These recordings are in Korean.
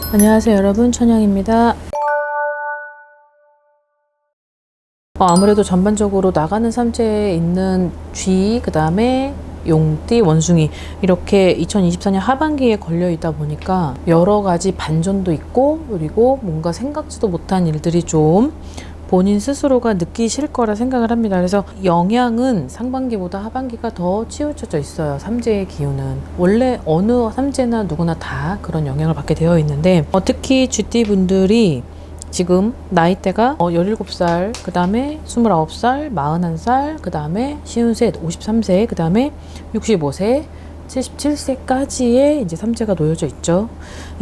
안녕하세요 여러분, 천영입니다. 아무래도 전반적으로 나가는 삼재에 있는 쥐, 그 다음에 용띠, 원숭이 이렇게 2024년 하반기에 걸려 있다 보니까 여러 가지 반전도 있고, 그리고 뭔가 생각지도 못한 일들이 좀 본인 스스로가 느끼실 거라 생각을 합니다. 그래서 영향은 상반기보다 하반기가 더 치우쳐져 있어요. 삼재의 기운은 원래 어느 삼재나 누구나 다 그런 영향을 받게 되어 있는데, 특히 쥐띠 분들이 지금 나이대가 17살, 그 다음에 29살, 41살, 그 다음에 53, 53세, 그 다음에 65세, 77세까지의 이제 삼재가 놓여져 있죠.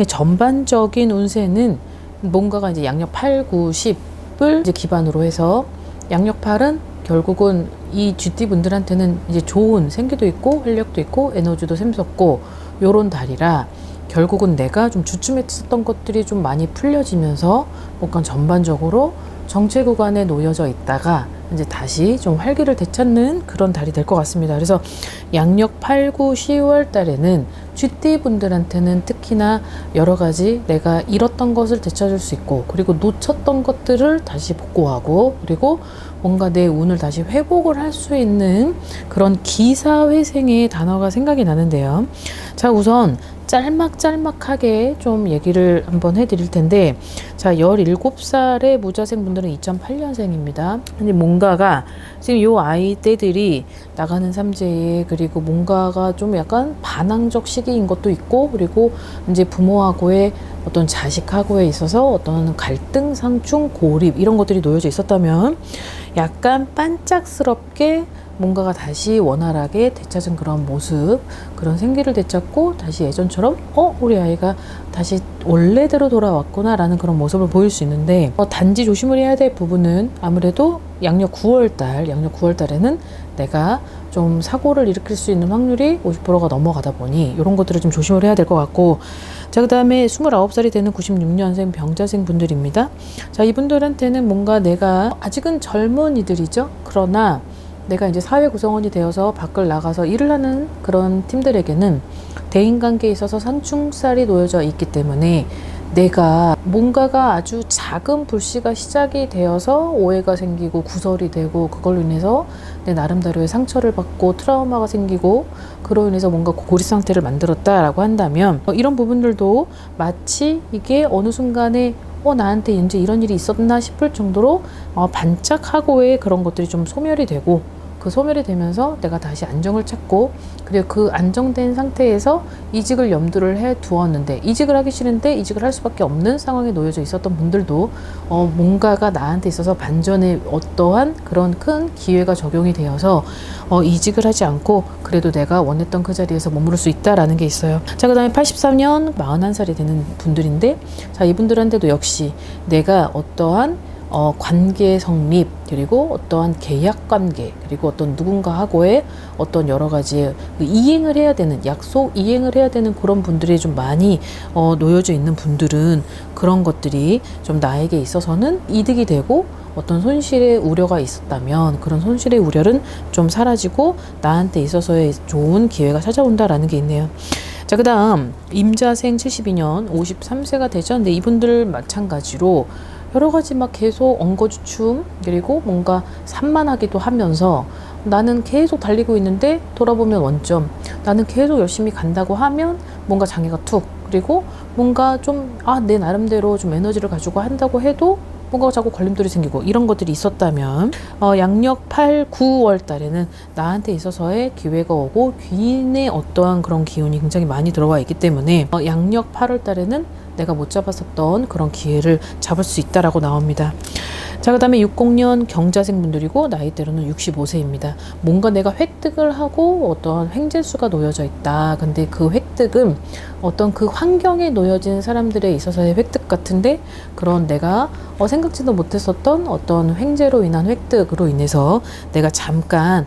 전반적인 운세는 뭔가가 이제 양력 8, 9, 10을 이제 기반으로 해서, 양력 8은 결국은 이 쥐띠 분들한테는 이제 좋은 생기도 있고 활력도 있고 에너지도 샘솟고 요런 달이라, 결국은 내가 좀 주춤했었던 것들이 좀 많이 풀려지면서 뭔가 전반적으로 정체 구간에 놓여져 있다가 이제 다시 좀 활기를 되찾는 그런 달이 될 것 같습니다. 그래서 양력 8, 9, 10월 달에는 쥐띠 분들한테는 특히나 여러 가지 내가 잃었던 것을 되찾을 수 있고, 그리고 놓쳤던 것들을 다시 복구하고, 그리고 뭔가 내 운을 다시 회복을 할 수 있는 그런 기사회생의 단어가 생각이 나는데요. 자, 우선 짤막짤막하게 좀 얘기를 한번 해드릴 텐데, 자, 17살의 무자생 분들은 2008년생입니다. 근데 뭔가가 지금 요 아이 때들이 나가는 삼재에, 그리고 뭔가가 좀 약간 반항적 시기인 것도 있고, 그리고 이제 부모하고의 어떤 자식하고에 있어서 어떤 갈등, 상충, 고립 이런 것들이 놓여져 있었다면, 약간 반짝스럽게 뭔가가 다시 원활하게 되찾은 그런 모습, 그런 생기를 되찾고 다시 예전처럼 우리 아이가 다시 원래대로 돌아왔구나 라는 그런 모습을 보일 수 있는데, 단지 조심을 해야 될 부분은 아무래도 양력 9월달에는 내가 좀 사고를 일으킬 수 있는 확률이 50%가 넘어가다 보니 이런 것들을 좀 조심을 해야 될 것 같고, 자, 그 다음에 29살이 되는 96년생 병자생 분들입니다. 자, 이분들한테는 뭔가 내가 아직은 젊은이들이죠. 그러나 내가 이제 사회 구성원이 되어서 밖을 나가서 일을 하는 그런 팀들에게는 대인관계에 있어서 상충살이 놓여져 있기 때문에, 내가 뭔가가 아주 작은 불씨가 시작이 되어서 오해가 생기고 구설이 되고, 그걸로 인해서 내 나름대로의 상처를 받고 트라우마가 생기고, 그로 인해서 뭔가 고립 상태를 만들었다라고 한다면, 이런 부분들도 마치 이게 어느 순간에 나한테 이제 이런 일이 있었나 싶을 정도로 반짝하고의 그런 것들이 좀 소멸이 되고, 그 소멸이 되면서 내가 다시 안정을 찾고, 그리고 그 안정된 상태에서 이직을 염두를 해 두었는데, 이직을 하기 싫은데 이직을 할 수밖에 없는 상황에 놓여져 있었던 분들도 뭔가가 나한테 있어서 반전의 어떠한 그런 큰 기회가 적용이 되어서 이직을 하지 않고 그래도 내가 원했던 그 자리에서 머무를 수 있다라는 게 있어요. 자, 그 다음에 83년 41살이 되는 분들인데, 자, 이분들한테도 역시 내가 어떠한 관계 성립, 그리고 어떠한 계약 관계, 그리고 어떤 누군가하고의 어떤 여러 가지 이행을 해야 되는, 약속 이행을 해야 되는 그런 분들이 좀 많이 놓여져 있는 분들은, 그런 것들이 좀 나에게 있어서는 이득이 되고, 어떤 손실의 우려가 있었다면 그런 손실의 우려는 좀 사라지고 나한테 있어서의 좋은 기회가 찾아온다라는 게 있네요. 자, 그 다음 임자생 72년 53세가 되죠. 근데 이분들 마찬가지로 여러 가지 막 계속 엉거주춤, 그리고 뭔가 산만하기도 하면서, 나는 계속 달리고 있는데 돌아보면 원점, 나는 계속 열심히 간다고 하면 뭔가 장애가 툭, 그리고 뭔가 좀 내 나름대로 좀 에너지를 가지고 한다고 해도 뭔가 자꾸 걸림돌이 생기고, 이런 것들이 있었다면 양력 8, 9월 달에는 나한테 있어서의 기회가 오고 귀인의 어떠한 그런 기운이 굉장히 많이 들어와 있기 때문에 양력 8월 달에는 내가 못 잡았었던 그런 기회를 잡을 수 있다라고 나옵니다. 자, 그 다음에 60년 경자생 분들이고 나이대로는 65세입니다. 뭔가 내가 획득을 하고 어떤 횡재수가 놓여져 있다. 근데 그 획득은 어떤 그 환경에 놓여진 사람들에 있어서의 획득 같은데, 그런 내가 생각지도 못했었던 어떤 횡재로 인한 획득으로 인해서 내가 잠깐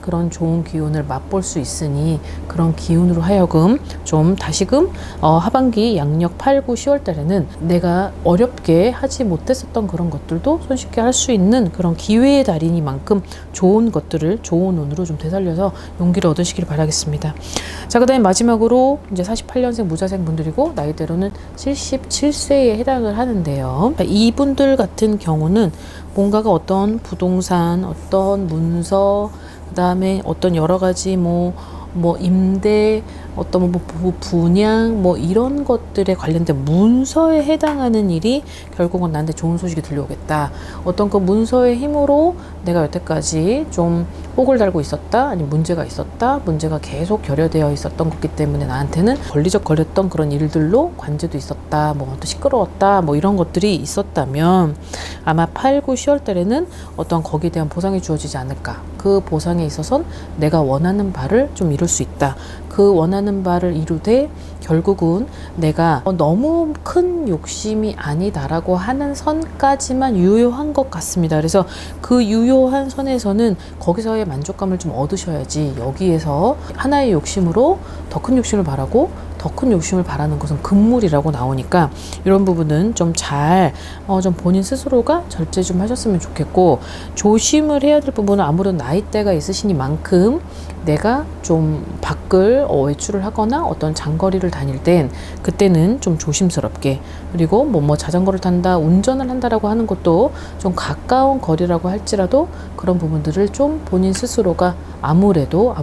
그런 좋은 기운을 맛볼 수 있으니, 그런 기운으로 하여금 좀 다시금 하반기 양력 8, 9, 10월 달에는 내가 어렵게 하지 못했었던 그런 것들도 손쉽게 할 수 있는 그런 기회의 달이니만큼 좋은 것들을 좋은 운으로 좀 되살려서 용기를 얻으시길 바라겠습니다. 자, 그 다음에 마지막 마지막으로 이제 48년생 무자생 분들이고 나이대로는 77세에 해당을 하는데요. 이분들 같은 경우는 뭔가가 어떤 부동산, 어떤 문서, 그 다음에 어떤 여러 가지 뭐 임대, 어떤 분양, 이런 것들에 관련된 문서에 해당하는 일이 결국은 나한테 좋은 소식이 들려오겠다. 어떤 그 문서의 힘으로 내가 여태까지 좀 혹을 달고 있었다, 아니면 문제가 있었다, 문제가 계속 결여되어 있었던 거기 때문에 나한테는 걸렸던 그런 일들로 관제도 있었다, 또 시끄러웠다, 이런 것들이 있었다면 아마 8, 9, 10월 달에는 어떤 거기에 대한 보상이 주어지지 않을까. 그 보상에 있어서는 내가 원하는 바를 좀 이룰 수 있다. 그 원하는 바를 이루되 결국은 내가 너무 큰 욕심이 아니다라고 하는 선까지만 유효한 것 같습니다. 그래서 그 유효한 선에서는 거기서의 만족감을 좀 얻으셔야지, 여기에서 하나의 욕심으로 더 큰 욕심을 바라고 더 큰 욕심을 바라는 것은 금물이라고 나오니까 이런 부분은 좀 좀 본인 스스로가 절제 좀 하셨으면 좋겠고, 조심을 해야 될 부분은 아무래도 나이대가 있으시니만큼 내가 좀 밖을 외출을 하거나 어떤 장거리를 다닐 땐 그때는 좀 조심스럽게, 그리고 자전거를 탄다, 운전을 한다라고 하는 것도 좀 가까운 거리라고 할지라도 그런 부분들을 좀 본인 스스로가 아무래도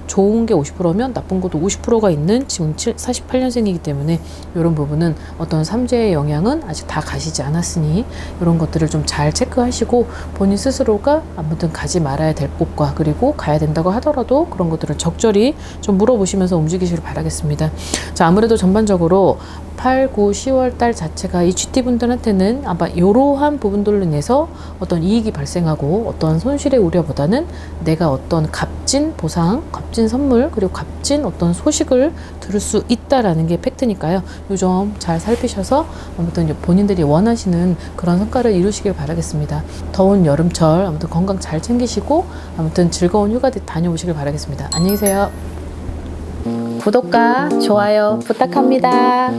좋은 게 50%면 나쁜 것도 50%가 있는 지금 48년생이기 때문에 이런 부분은 어떤 삼재의 영향은 아직 다 가시지 않았으니 이런 것들을 좀 잘 체크하시고 본인 스스로가 아무튼 가지 말아야 될 곳과, 그리고 가야 된다고 하더라도 그런 것들을 적절히 좀 물어보시면서 움직이시길 바라겠습니다. 자, 아무래도 전반적으로 8, 9, 10월 달 자체가 이 GT분들한테는 아마 이러한 부분들로 인해서 어떤 이익이 발생하고 어떤 손실의 우려보다는 내가 어떤 값진 보상, 값진 선물, 그리고 값진 어떤 소식을 들을 수 있다라는 게 팩트니까요. 이 점 잘 살피셔서 아무튼 본인들이 원하시는 그런 성과를 이루시길 바라겠습니다. 더운 여름철 아무튼 건강 잘 챙기시고 아무튼 즐거운 휴가 다녀오시길 바라겠습니다. 안녕히 계세요. 구독과 좋아요 부탁합니다.